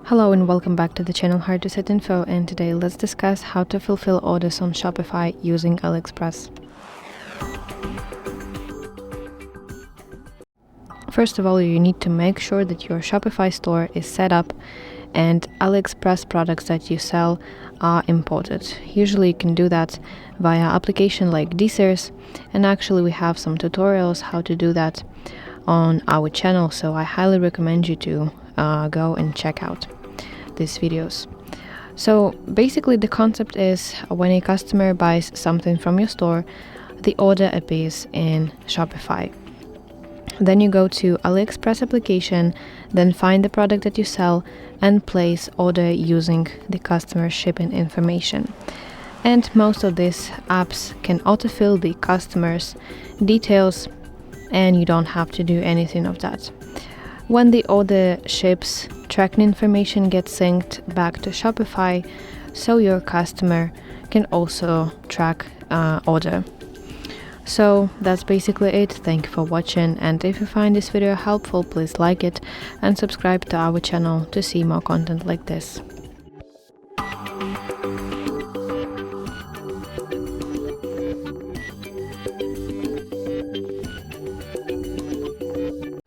Hello and welcome back to the channel HardReset.Info, and today let's discuss how to fulfill orders on Shopify using AliExpress. First of all, you need to make sure that your Shopify store is set up and AliExpress products that you sell are imported. Usually you can do that via application like DSers, and actually we have some tutorials how to do that on our channel, so I highly recommend you to go and check out these videos. So basically the concept is when a customer buys something from your store, the order appears in Shopify. Then you go to AliExpress application, then find the product that you sell and place order using the customer shipping information. And most of these apps can autofill the customer's details and you don't have to do anything of that. When the order ships, tracking information gets synced back to Shopify, so your customer can also track order. So that's basically it. Thank you for watching, and if you find this video helpful, please like it and subscribe to our channel to see more content like this.